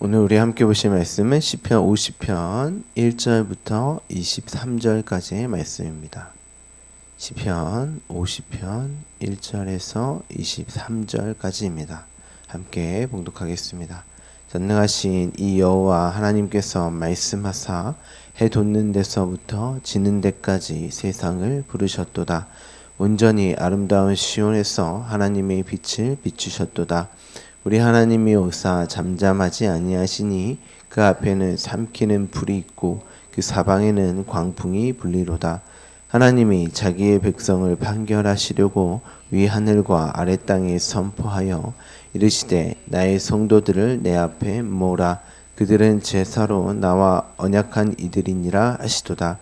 오늘 우리 함께 보실 말씀은 시편 50편 1절부터 23절까지의 말씀입니다. 시편 50편 1절에서 23절까지입니다. 함께 봉독하겠습니다. 전능하신 이 여호와 하나님께서 말씀하사 해 돋는 데서부터 지는 데까지 세상을 부르셨도다. 온전히 아름다운 시온에서 하나님의 빛을 비추셨도다. 우리 하나님이 오사 잠잠하지 아니하시니 그 앞에는 삼키는 불이 있고 그 사방에는 광풍이 불리로다. 하나님이 자기의 백성을 판결하시려고 위 하늘과 아래 땅에 선포하여 이르시되 나의 성도들을 내 앞에 모으라. 그들은 제사로 나와 언약한 이들이니라 하시도다.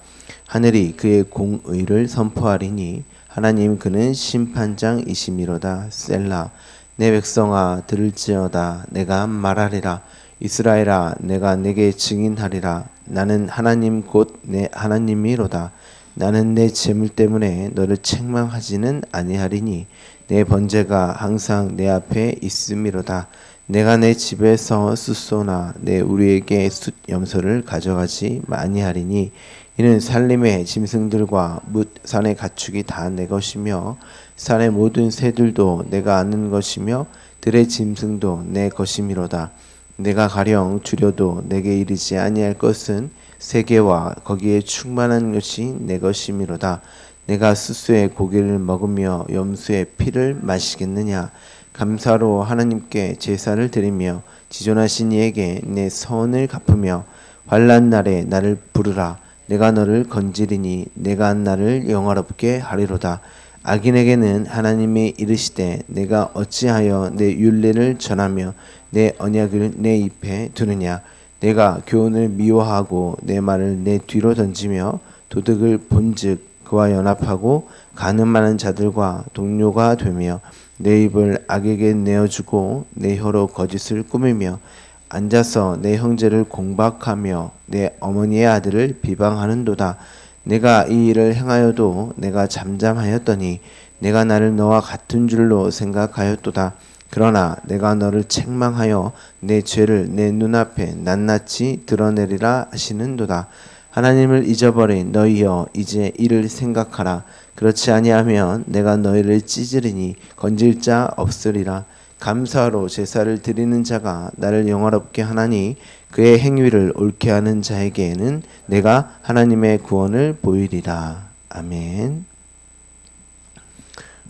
하늘이 그의 공의를 선포하리니 하나님 그는 심판장이시미로다. 셀라. 내 백성아 들을지어다. 내가 말하리라. 이스라엘아 내가 내게 증인하리라. 나는 하나님 곧 내 하나님이로다. 나는 내 재물 때문에 너를 책망하지는 아니하리니 내 번제가 항상 내 앞에 있음이로다. 내가 내 집에서 숫소나 내 우리에게 숫 염소를 가져가지 아니하리니 이는 산림의 짐승들과 뭇 산의 가축이 다 내 것이며 산의 모든 새들도 내가 아는 것이며 들의 짐승도 내 것이미로다. 내가 가령 줄여도 내게 이르지 아니할 것은 세계와 거기에 충만한 것이 내 것이미로다. 내가 숫소의 고기를 먹으며 염소의 피를 마시겠느냐. 감사로 하나님께 제사를 드리며 지존하신 이에게 내 선을 갚으며 환난 날에 나를 부르라. 내가 너를 건지리니 내가 나를 영화롭게 하리로다. 악인에게는 하나님이 이르시되 내가 어찌하여 내 율례를 전하며 내 언약을 내 입에 두느냐. 내가 교훈을 미워하고 내 말을 내 뒤로 던지며 도덕을 본즉 그와 연합하고 가늠하는 자들과 동료가 되며 내 입을 악에게 내어주고 내 혀로 거짓을 꾸미며 앉아서 내 형제를 공박하며 내 어머니의 아들을 비방하는도다. 내가 이 일을 행하여도 내가 잠잠하였더니 내가 나를 너와 같은 줄로 생각하였도다. 그러나 내가 너를 책망하여 내 죄를 내 눈앞에 낱낱이 드러내리라 하시는도다. 하나님을 잊어버린 너희여 이제 이를 생각하라. 그렇지 아니하면 내가 너희를 찢으리니 건질 자 없으리라. 감사로 제사를 드리는 자가 나를 영화롭게 하나니 그의 행위를 옳게 하는 자에게는 내가 하나님의 구원을 보이리라. 아멘.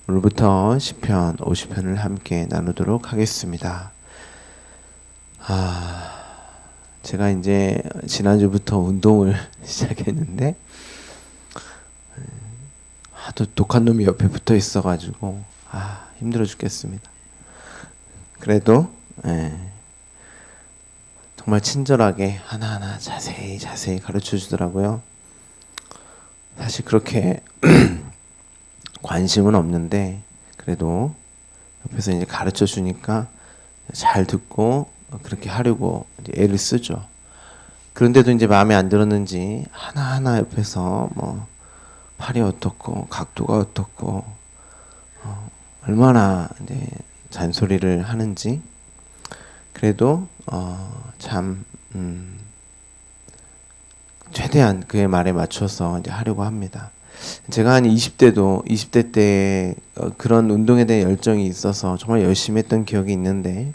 오늘부터 시편 50편을 함께 나누도록 하겠습니다. 제가 이제 지난주부터 운동을 시작했는데 하도 독한 놈이 옆에 붙어 있어가지고 힘들어 죽겠습니다. 그래도 정말 친절하게 하나하나 자세히 가르쳐 주더라고요. 사실 그렇게 관심은 없는데 그래도 옆에서 이제 가르쳐 주니까 잘 듣고 그렇게 하려고 이제 애를 쓰죠. 그런데도 이제 마음에 안 들었는지 하나하나 옆에서 뭐 팔이 어떻고 각도가 어떻고 얼마나 이제 잔소리를 하는지 그래도 참 최대한 그의 말에 맞춰서 이제 하려고 합니다. 제가 한 20대 때 그런 운동에 대한 열정이 있어서 정말 열심히 했던 기억이 있는데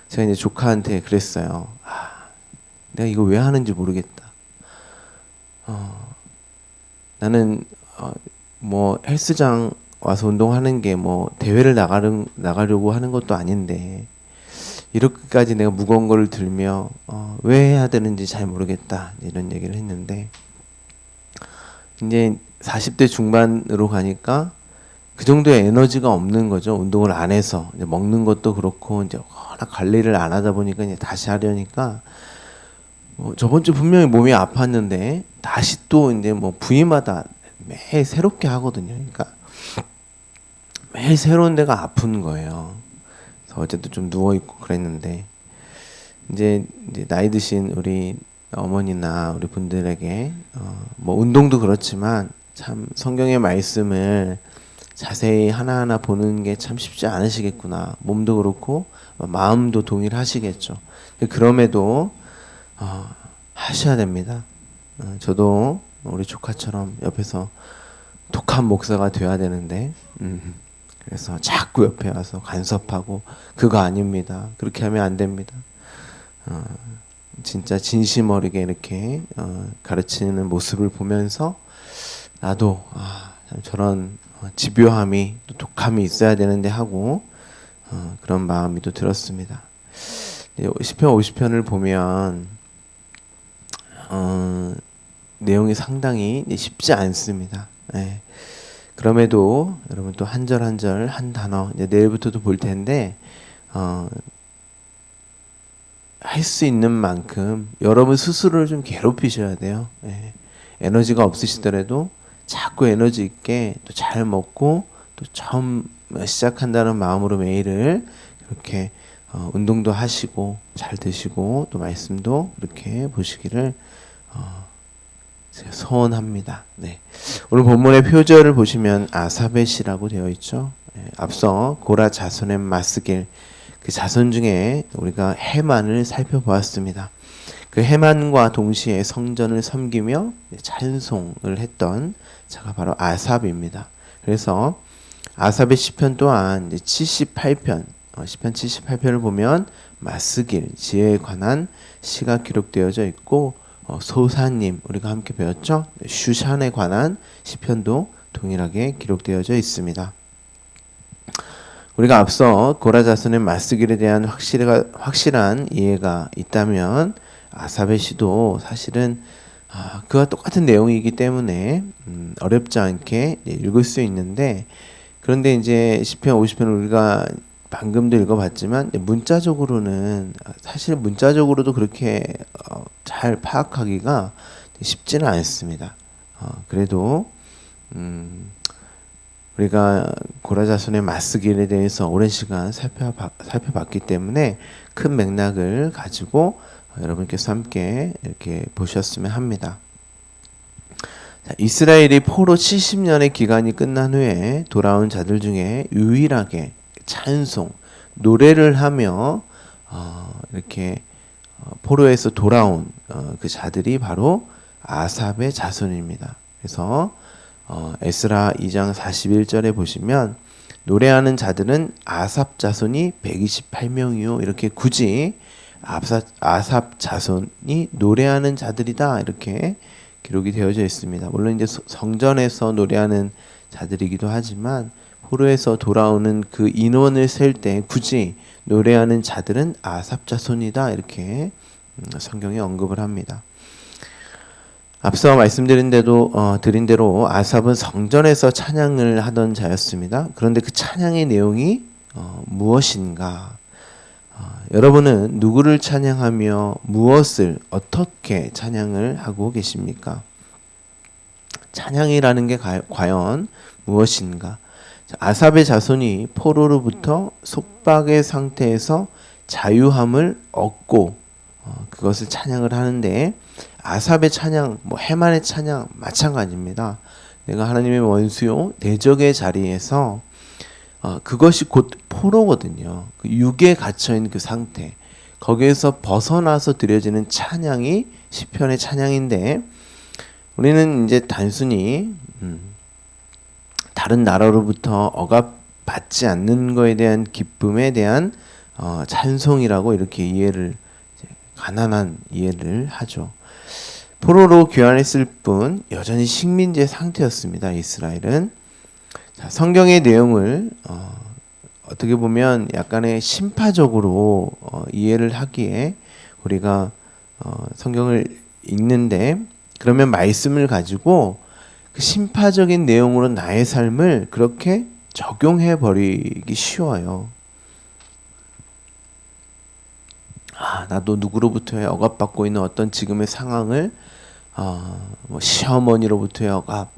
제가 이제 조카한테 그랬어요. 내가 이거 왜 하는지 모르겠다. 나는 뭐 헬스장 와서 운동하는 게 뭐 대회를 나가려고 하는 것도 아닌데 이렇게까지 내가 무거운 거를 들며 왜 해야 되는지 잘 모르겠다 이런 얘기를 했는데 이제 40대 중반으로 가니까 그 정도의 에너지가 없는 거죠. 운동을 안 해서 이제 먹는 것도 그렇고 이제 워낙 관리를 안 하다 보니까 이제 다시 하려니까 저번 주 분명히 몸이 아팠는데 다시 또 이제 뭐 부위마다 매일 새롭게 하거든요. 그러니까 매일 새로운 데가 아픈 거예요. 그래서 어쨌든 좀 누워 있고 그랬는데 이제 나이 드신 우리 어머니나 우리 분들에게 뭐 운동도 그렇지만 참 성경의 말씀을 자세히 하나하나 보는 게 참 쉽지 않으시겠구나. 몸도 그렇고 마음도 동일하시겠죠. 그럼에도 하셔야 됩니다. 저도 우리 조카처럼 옆에서 독한 목사가 돼야 되는데 그래서 자꾸 옆에 와서 간섭하고 그거 아닙니다. 그렇게 하면 안 됩니다. 진짜 진심 어리게 이렇게 가르치는 모습을 보면서 나도 저런 집요함이 또 독함이 있어야 되는데 하고 그런 마음이 또 들었습니다. 시편 50편을 보면 내용이 상당히 쉽지 않습니다. 네. 그럼에도 여러분 또 한 절 한 절 한 단어 내일부터도 볼 텐데 할 수 있는 만큼 여러분 스스로를 좀 괴롭히셔야 돼요. 네. 에너지가 없으시더라도 자꾸 에너지 있게 또 잘 먹고 또 처음 시작한다는 마음으로 매일을 이렇게 운동도 하시고 잘 드시고 또 말씀도 그렇게 보시기를 제가 소원합니다. 네. 오늘 본문의 표절을 보시면 아사벳이라고 되어 있죠. 앞서 고라 자손의 마스길 그 자손 중에 우리가 헤만을 살펴보았습니다. 그 헤만과 동시에 성전을 섬기며 찬송을 했던 자가 바로 아삽입니다. 그래서 아삽의 시편 또한 78편 시편 78편을 보면 마스길 지혜에 관한 시가 기록되어져 있고 소사님 우리가 함께 배웠죠. 슈샨에 관한 시편도 동일하게 기록되어져 있습니다. 우리가 앞서 고라 자손의 마스길에 대한 확실한 이해가 있다면 아삽의 시도 사실은 그와 똑같은 내용이기 때문에 어렵지 않게 읽을 수 있는데 그런데 이제 시편 50편을 우리가 방금도 읽어봤지만 문자적으로는 사실 문자적으로도 그렇게 잘 파악하기가 쉽지는 않습니다. 그래도 우리가 고라 자손의 마스길에 대해서 오랜 시간 살펴봤기 때문에 큰 맥락을 가지고 여러분께서 함께 이렇게 보셨으면 합니다. 자, 이스라엘이 포로 70년의 기간이 끝난 후에 돌아온 자들 중에 유일하게 찬송, 노래를 하며 이렇게 포로에서 돌아온 그 자들이 바로 아삽의 자손입니다. 그래서 에스라 2장 41절에 보시면 노래하는 자들은 아삽 자손이 128명이요. 이렇게 굳이 아삽 자손이 노래하는 자들이다. 이렇게 기록이 되어져 있습니다. 물론 이제 성전에서 노래하는 자들이기도 하지만 포로에서 돌아오는 그 인원을 셀 때 굳이 노래하는 자들은 아삽 자손이다. 이렇게 성경에 언급을 합니다. 앞서 말씀드린 대로 아삽은 성전에서 찬양을 하던 자였습니다. 그런데 그 찬양의 내용이 무엇인가? 여러분은 누구를 찬양하며 무엇을 어떻게 찬양을 하고 계십니까? 찬양이라는 게 과연 무엇인가? 아삽의 자손이 포로로부터 속박의 상태에서 자유함을 얻고 그것을 찬양을 하는데 아삽의 찬양, 헤만의 찬양 마찬가지입니다. 내가 하나님의 원수요 대적의 자리에서 그것이 곧 포로거든요. 그 육에 갇혀있는 그 상태 거기에서 벗어나서 드려지는 찬양이 시편의 찬양인데 우리는 이제 단순히 다른 나라로부터 억압받지 않는 것에 대한 기쁨에 대한 찬송이라고 이렇게 가난한 이해를 하죠. 포로로 귀환했을 뿐 여전히 식민지의 상태였습니다. 이스라엘은. 자, 성경의 내용을 어떻게 보면 약간의 심파적으로 이해를 하기에 우리가 성경을 읽는데 그러면 말씀을 가지고 그 심파적인 내용으로 나의 삶을 그렇게 적용해 버리기 쉬워요. 나도 누구로부터의 억압받고 있는 어떤 지금의 상황을 시어머니로부터의 억압,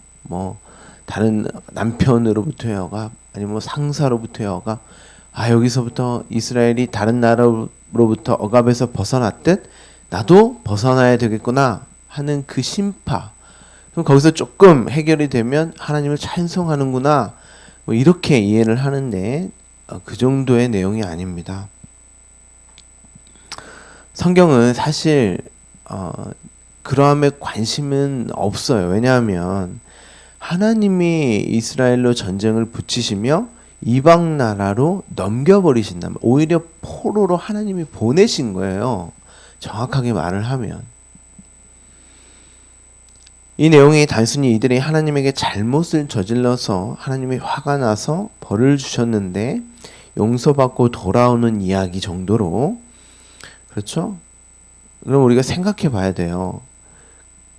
다른 남편으로부터의 억압, 아니면 상사로부터의 억압, 여기서부터 이스라엘이 다른 나라로부터 억압에서 벗어났듯 나도 벗어나야 되겠구나 하는 그 심파. 그럼 거기서 조금 해결이 되면 하나님을 찬송하는구나 뭐 이렇게 이해를 하는데 그 정도의 내용이 아닙니다. 성경은 사실 그러함에 관심은 없어요. 왜냐하면 하나님이 이스라엘로 전쟁을 붙이시며 이방 나라로 넘겨버리신다면 오히려 포로로 하나님이 보내신 거예요. 정확하게 말을 하면. 이 내용이 단순히 이들이 하나님에게 잘못을 저질러서 하나님이 화가 나서 벌을 주셨는데 용서받고 돌아오는 이야기 정도로, 그렇죠? 그럼 우리가 생각해 봐야 돼요.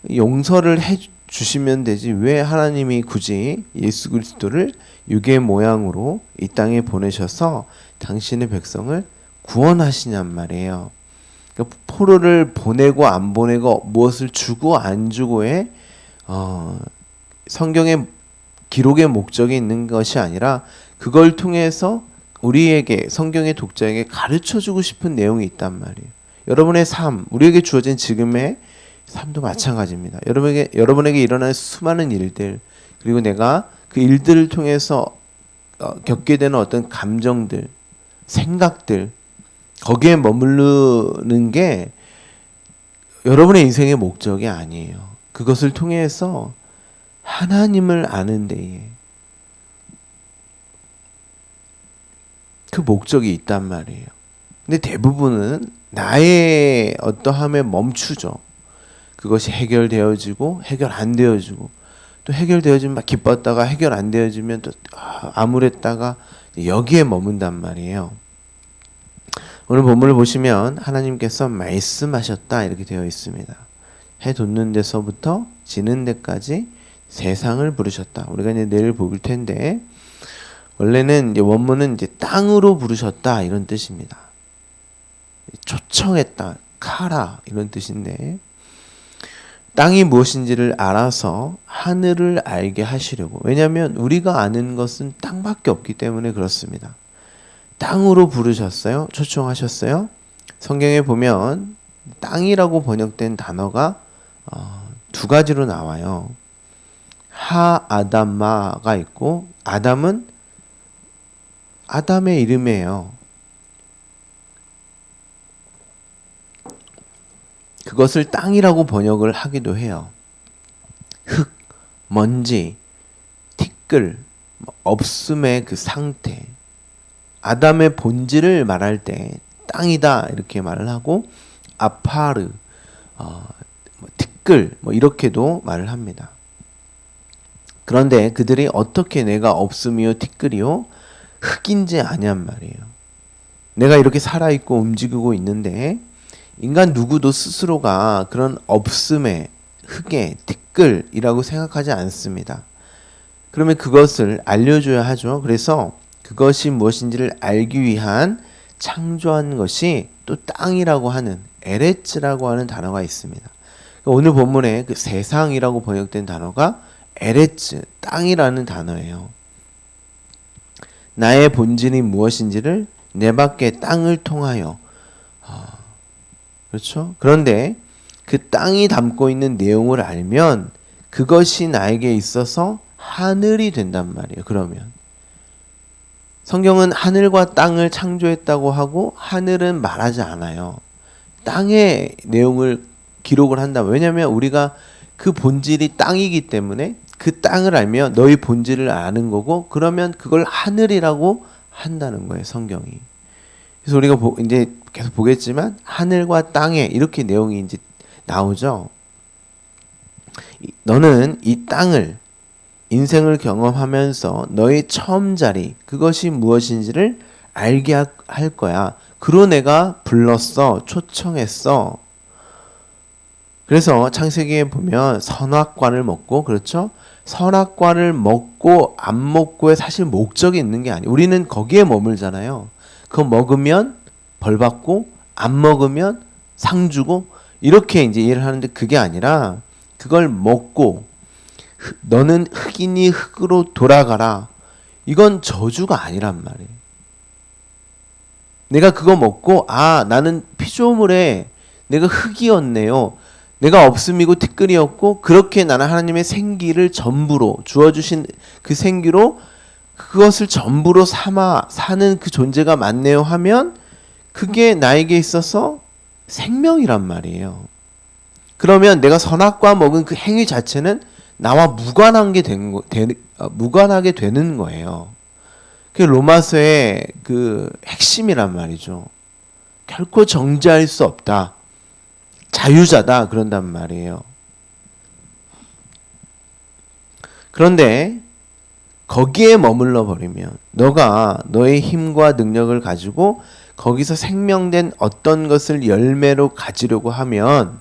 용서를 해 주시면 되지 왜 하나님이 굳이 예수 그리스도를 육의 모양으로 이 땅에 보내셔서 당신의 백성을 구원하시냔 말이에요. 그러니까 포로를 보내고 안 보내고 무엇을 주고 안 주고의 성경의 기록의 목적이 있는 것이 아니라 그걸 통해서 우리에게, 성경의 독자에게 가르쳐주고 싶은 내용이 있단 말이에요. 여러분의 삶, 우리에게 주어진 지금의 삶도 마찬가지입니다. 여러분에게 일어나는 수많은 일들, 그리고 내가 그 일들을 통해서 겪게 되는 어떤 감정들, 생각들, 거기에 머무르는 게 여러분의 인생의 목적이 아니에요. 그것을 통해서 하나님을 아는 데에 그 목적이 있단 말이에요. 근데 대부분은 나의 어떠함에 멈추죠. 그것이 해결되어지고 해결 안 되어지고 또 해결되어지면 막 기뻤다가 해결 안 되어지면 또 암울했다가 여기에 머문단 말이에요. 오늘 본문을 보시면 하나님께서 말씀하셨다 이렇게 되어 있습니다. 해 돋는 데서부터 지는 데까지 세상을 부르셨다. 우리가 이제 내일 볼 텐데 원래는 이제 원문은 이제 땅으로 부르셨다 이런 뜻입니다. 초청했다, 카라 이런 뜻인데 땅이 무엇인지를 알아서 하늘을 알게 하시려고. 왜냐하면 우리가 아는 것은 땅밖에 없기 때문에 그렇습니다. 땅으로 부르셨어요? 초청하셨어요? 성경에 보면 땅이라고 번역된 단어가 두 가지로 나와요. 하아담마가 있고 아담은 아담의 이름이에요. 그것을 땅이라고 번역을 하기도 해요. 흙, 먼지, 티끌, 없음의 그 상태. 아담의 본질을 말할 때 땅이다 이렇게 말을 하고 아파르, 티끌 이렇게도 말을 합니다. 그런데 그들이 어떻게 내가 없음이요 티끌이요 흙인지 아냔 말이에요. 내가 이렇게 살아있고 움직이고 있는데 인간 누구도 스스로가 그런 없음의 흙의 티끌이라고 생각하지 않습니다. 그러면 그것을 알려줘야 하죠. 그래서 그것이 무엇인지를 알기 위한 창조한 것이 또 땅이라고 하는 에레츠라고 하는 단어가 있습니다. 오늘 본문에 그 세상이라고 번역된 단어가 에레츠, 땅이라는 단어예요. 나의 본질이 무엇인지를 내 밖의 땅을 통하여 그렇죠? 그런데 그 땅이 담고 있는 내용을 알면 그것이 나에게 있어서 하늘이 된단 말이에요. 그러면 성경은 하늘과 땅을 창조했다고 하고 하늘은 말하지 않아요. 땅의 내용을 기록을 한다. 왜냐하면 우리가 그 본질이 땅이기 때문에 그 땅을 알면 너희 본질을 아는 거고 그러면 그걸 하늘이라고 한다는 거예요. 성경이. 그래서 우리가 이제 계속 보겠지만 하늘과 땅에 이렇게 내용이 이제 나오죠. 너는 이 땅을 인생을 경험하면서 너의 처음 자리 그것이 무엇인지를 알게 할 거야. 그로 내가 불렀어. 초청했어. 그래서 창세기에 보면 선악과를 먹고 그렇죠? 선악과를 먹고 안 먹고에 사실 목적이 있는 게 아니에요. 우리는 거기에 머물잖아요. 그거 먹으면 벌 받고 안 먹으면 상 주고 이렇게 이제 이해를 하는데 그게 아니라 그걸 먹고 너는 흙이니 흙으로 돌아가라. 이건 저주가 아니란 말이에요. 내가 그거 먹고 나는 피조물에 내가 흙이었네요. 내가 없음이고 티끌이었고 그렇게 나는 하나님의 생기를 전부로 주어주신 그 생기로 그것을 전부로 삼아 사는 그 존재가 맞네요 하면 그게 나에게 있어서 생명이란 말이에요. 그러면 내가 선악과 먹은 그 행위 자체는 나와 무관하게 되는 거예요. 그게 로마서의 그 핵심이란 말이죠. 결코 정죄할 수 없다. 자유자다. 그런단 말이에요. 그런데 거기에 머물러 버리면 너가 너의 힘과 능력을 가지고 거기서 생명된 어떤 것을 열매로 가지려고 하면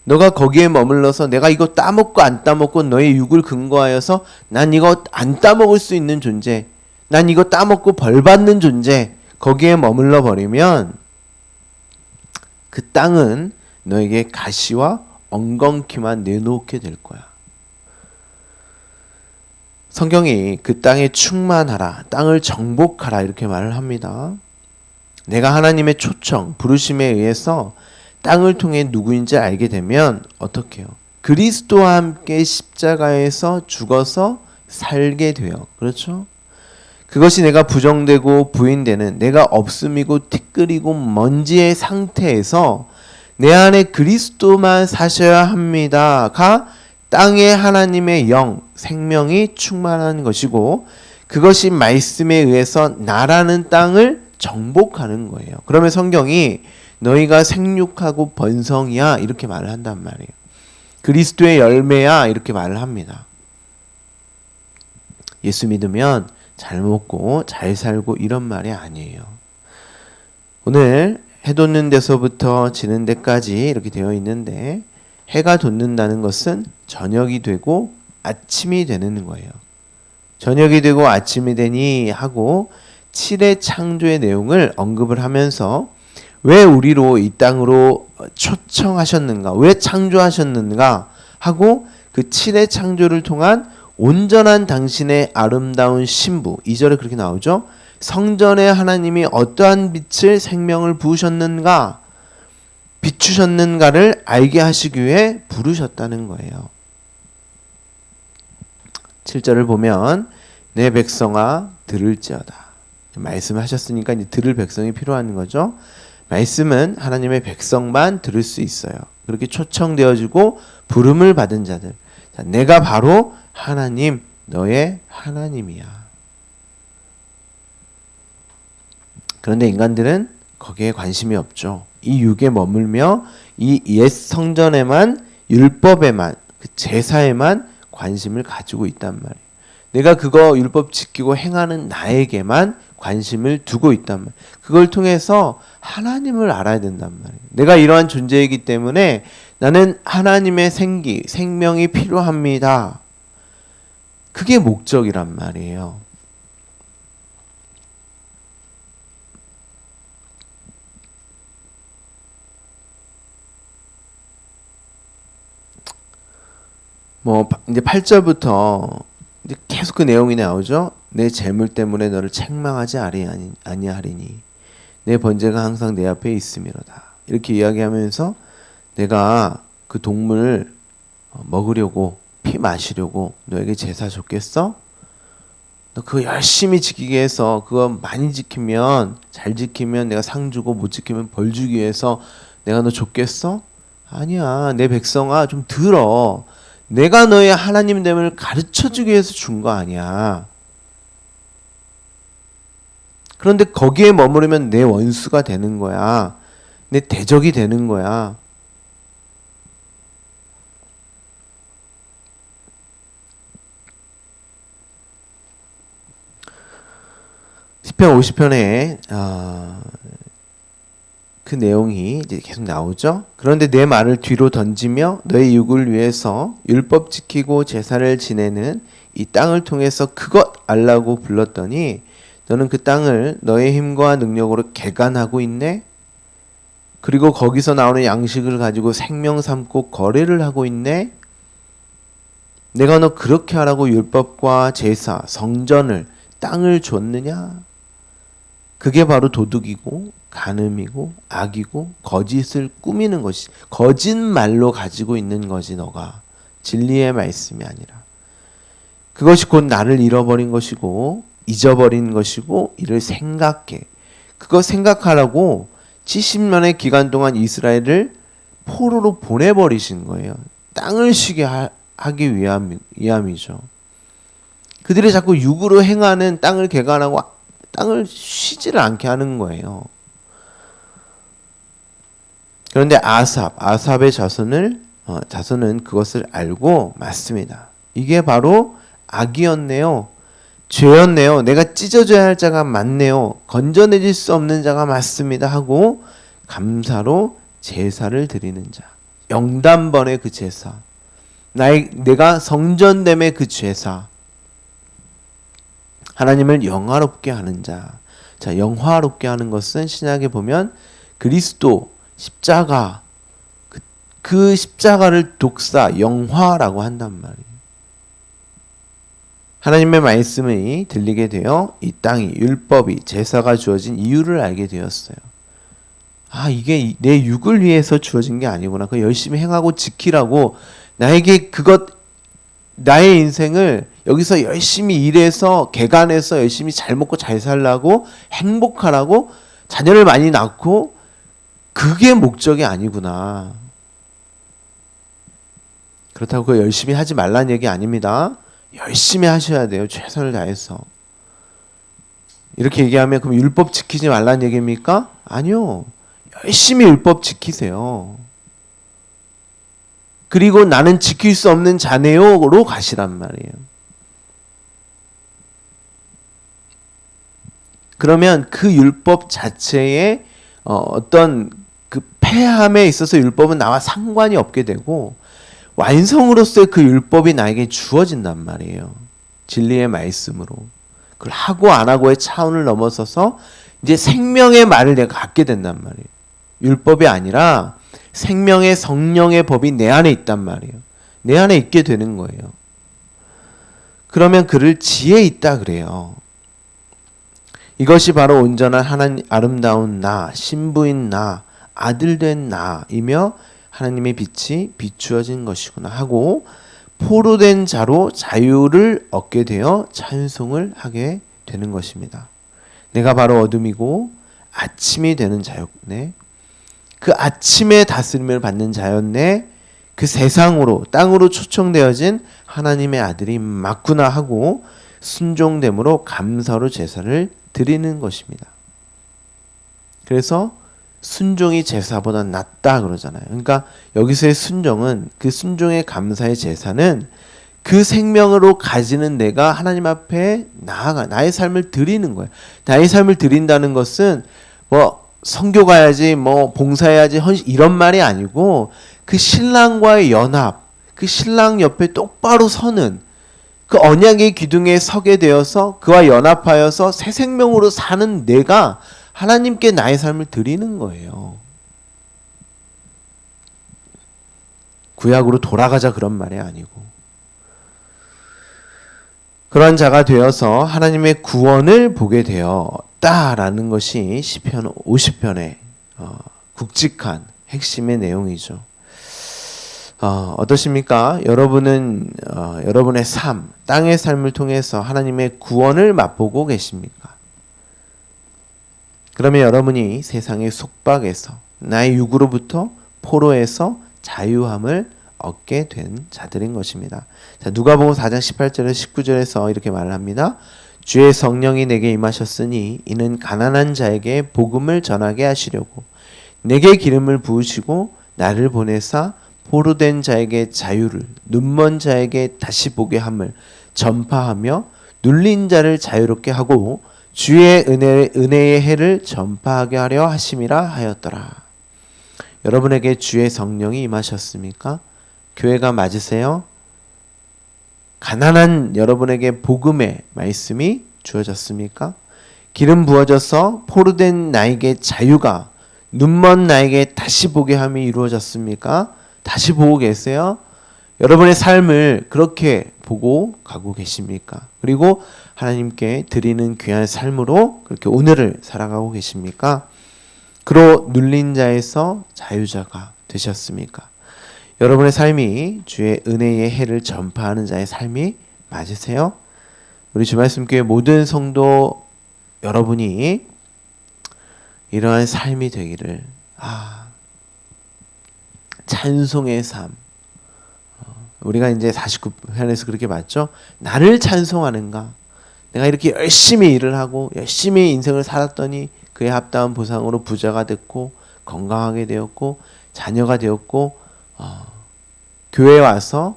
너가 거기에 머물러서 내가 이거 따먹고 안 따먹고 너의 육을 근거하여서 난 이거 안 따먹을 수 있는 존재, 난 이거 따먹고 벌 받는 존재, 거기에 머물러 버리면 그 땅은 너에게 가시와 엉겅퀴만 내놓게 될 거야. 성경이 그 땅에 충만하라, 땅을 정복하라 이렇게 말을 합니다. 내가 하나님의 초청, 부르심에 의해서 땅을 통해 누구인지 알게 되면 어떻게 해요? 그리스도와 함께 십자가에서 죽어서 살게 돼요. 그렇죠? 그것이 내가 부정되고 부인되는 내가 없음이고 티끌이고 먼지의 상태에서 내 안에 그리스도만 사셔야 합니다가 땅에 하나님의 영, 생명이 충만한 것이고 그것이 말씀에 의해서 나라는 땅을 정복하는 거예요. 그러면 성경이 너희가 생육하고 번성이야 이렇게 말을 한단 말이에요. 그리스도의 열매야 이렇게 말을 합니다. 예수 믿으면 잘 먹고 잘 살고 이런 말이 아니에요. 오늘 해 돋는 데서부터 지는 데까지 이렇게 되어 있는데 해가 돋는다는 것은 저녁이 되고 아침이 되는 거예요. 저녁이 되고 아침이 되니 하고 7의 창조의 내용을 언급을 하면서 왜 우리로 이 땅으로 초청하셨는가, 왜 창조하셨는가 하고 그 7의 창조를 통한 온전한 당신의 아름다운 신부, 2절에 그렇게 나오죠. 성전에 하나님이 어떠한 빛을 생명을 부으셨는가, 비추셨는가를 알게 하시기 위해 부르셨다는 거예요. 7절을 보면 내 백성아 들을지어다. 말씀하셨으니까 이제 들을 백성이 필요한 거죠. 말씀은 하나님의 백성만 들을 수 있어요. 그렇게 초청되어지고 부름을 받은 자들. 자, 내가 바로 하나님, 너의 하나님이야. 그런데 인간들은 거기에 관심이 없죠. 이 육에 머물며 이 옛 성전에만, 율법에만, 그 제사에만 관심을 가지고 있단 말이에요. 내가 그거 율법 지키고 행하는 나에게만 관심을 두고 있단 말이에요. 그걸 통해서 하나님을 알아야 된단 말이에요. 내가 이러한 존재이기 때문에 나는 하나님의 생명이 필요합니다. 그게 목적이란 말이에요. 이제 8절부터 이제 계속 그 내용이 나오죠. 내 재물 때문에 너를 책망하지 아니하리니 내 번제가 항상 내 앞에 있음이로다. 이렇게 이야기하면서 내가 그 동물 먹으려고 피 마시려고 너에게 제사 줬겠어? 너 그거 열심히 지키게 해서 그거 많이 지키면 잘 지키면 내가 상 주고 못 지키면 벌 주기 위해서 내가 너 줬겠어? 아니야. 내 백성아 좀 들어. 내가 너의 하나님 됨을 가르쳐주기 위해서 준 거 아니야. 그런데 거기에 머무르면 내 원수가 되는 거야. 내 대적이 되는 거야. 시편 50편에 그 내용이 이제 계속 나오죠. 그런데 내 말을 뒤로 던지며 너의 육을 위해서 율법 지키고 제사를 지내는 이 땅을 통해서 그것 알라고 불렀더니 너는 그 땅을 너의 힘과 능력으로 개간하고 있네. 그리고 거기서 나오는 양식을 가지고 생명 삼고 거래를 하고 있네. 내가 너 그렇게 하라고 율법과 제사, 성전을, 땅을 줬느냐? 그게 바로 도둑이고 간음이고 악이고 거짓을 꾸미는 것이, 거짓말로 가지고 있는 거지. 너가 진리의 말씀이 아니라 그것이 곧 나를 잃어버린 것이고 잊어버린 것이고 이를 생각해. 그거 생각하라고 70년의 기간 동안 이스라엘을 포로로 보내버리신 거예요. 땅을 쉬게 하기 위함이죠. 그들이 자꾸 육으로 행하는 땅을 개간하고 땅을 쉬지를 않게 하는 거예요. 그런데 아삽의 자손은 그것을 알고 맞습니다. 이게 바로 악이었네요. 죄였네요. 내가 찢어져야 할 자가 맞네요. 건져내질 수 없는 자가 맞습니다. 하고 감사로 제사를 드리는 자. 영단번의 그 제사. 내가 성전됨의 그 제사. 하나님을 영화롭게 하는 자. 자, 영화롭게 하는 것은 신약에 보면 그리스도 십자가, 그 십자가를 독사, 영화라고 한단 말이에요. 하나님의 말씀이 들리게 되어 이 땅이, 율법이, 제사가 주어진 이유를 알게 되었어요. 아, 이게 내 육을 위해서 주어진 게 아니구나. 그거 열심히 행하고 지키라고 나에게 나의 인생을 여기서 열심히 일해서 개간해서 열심히 잘 먹고 잘 살라고 행복하라고 자녀를 많이 낳고 그게 목적이 아니구나. 그렇다고 그거 열심히 하지 말라는 얘기 아닙니다. 열심히 하셔야 돼요. 최선을 다해서. 이렇게 얘기하면 그럼 율법 지키지 말라는 얘기입니까? 아니요. 열심히 율법 지키세요. 그리고 나는 지킬 수 없는 자네요로 가시란 말이에요. 그러면 그 율법 자체의 어떤 그 폐함에 있어서 율법은 나와 상관이 없게 되고 완성으로서의 그 율법이 나에게 주어진단 말이에요. 진리의 말씀으로. 그걸 하고 안 하고의 차원을 넘어서서 이제 생명의 말을 내가 갖게 된단 말이에요. 율법이 아니라 생명의 성령의 법이 내 안에 있단 말이에요. 내 안에 있게 되는 거예요. 그러면 그를 지혜 있다 그래요. 이것이 바로 온전한 하나님 아름다운 나, 신부인 나, 아들된 나이며 하나님의 빛이 비추어진 것이구나 하고 포로된 자로 자유를 얻게 되어 찬송을 하게 되는 것입니다. 내가 바로 어둠이고 아침이 되는 자였네. 그 아침의 다스림을 받는 자였네. 그 세상으로 땅으로 초청되어진 하나님의 아들이 맞구나 하고 순종됨으로 감사로 제사를 드리는 것입니다. 그래서 순종이 제사보다 낫다 그러잖아요. 그러니까 여기서의 순종은 그 순종의 감사의 제사는 그 생명으로 가지는 내가 하나님 앞에 나아가 나의 삶을 드리는 거예요. 나의 삶을 드린다는 것은 뭐 선교 가야지 뭐 봉사해야지 헌신 이런 말이 아니고 그 신랑과의 연합, 그 신랑 옆에 똑바로 서는 그 언약의 기둥에 서게 되어서 그와 연합하여서 새 생명으로 사는 내가 하나님께 나의 삶을 드리는 거예요. 구약으로 돌아가자 그런 말이 아니고 그런 자가 되어서 하나님의 구원을 보게 되었다라는 것이 시편 50편의 굵직한 핵심의 내용이죠. 어떠십니까? 여러분은 여러분의 삶, 땅의 삶을 통해서 하나님의 구원을 맛보고 계십니까? 그러면 여러분이 세상의 속박에서 나의 육으로부터 포로에서 자유함을 얻게 된 자들인 것입니다. 자, 누가복음 4장 18절에서 19절에서 이렇게 말을 합니다. 주의 성령이 내게 임하셨으니 이는 가난한 자에게 복음을 전하게 하시려고 내게 기름을 부으시고 나를 보내사 포로된 자에게 자유를 눈먼 자에게 다시 보게 함을 전파하며 눌린 자를 자유롭게 하고 주의 은혜의 해를 전파하게 하려 하심이라 하였더라. 여러분에게 주의 성령이 임하셨습니까? 교회가 맞으세요? 가난한 여러분에게 복음의 말씀이 주어졌습니까? 기름 부어져서 포로된 나에게 자유가 눈먼 나에게 다시 보게 함이 이루어졌습니까? 다시 보고 계세요? 여러분의 삶을 그렇게 보고 가고 계십니까? 그리고 하나님께 드리는 귀한 삶으로 그렇게 오늘을 살아가고 계십니까? 그로 눌린 자에서 자유자가 되셨습니까? 여러분의 삶이 주의 은혜의 해를 전파하는 자의 삶이 맞으세요? 우리 주말씀교회 모든 성도 여러분이 이러한 삶이 되기를, 찬송의 삶. 우리가 이제 49편에서 그렇게 봤죠. 나를 찬송하는가? 내가 이렇게 열심히 일을 하고 열심히 인생을 살았더니 그에 합당한 보상으로 부자가 됐고 건강하게 되었고 자녀가 되었고 교회에 와서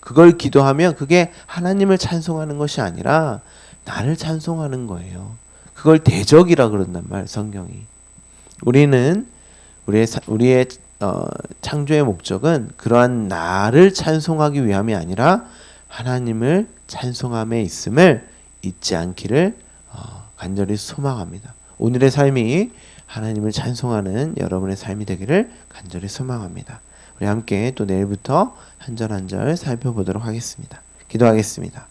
그걸 기도하면 그게 하나님을 찬송하는 것이 아니라 나를 찬송하는 거예요. 그걸 대적이라 그런단 말이에요, 성경이. 우리는 우리의 창조의 목적은 그러한 나를 찬송하기 위함이 아니라 하나님을 찬송함에 있음을 잊지 않기를 간절히 소망합니다. 오늘의 삶이 하나님을 찬송하는 여러분의 삶이 되기를 간절히 소망합니다. 우리 함께 또 내일부터 한 절 한 절 살펴보도록 하겠습니다. 기도하겠습니다.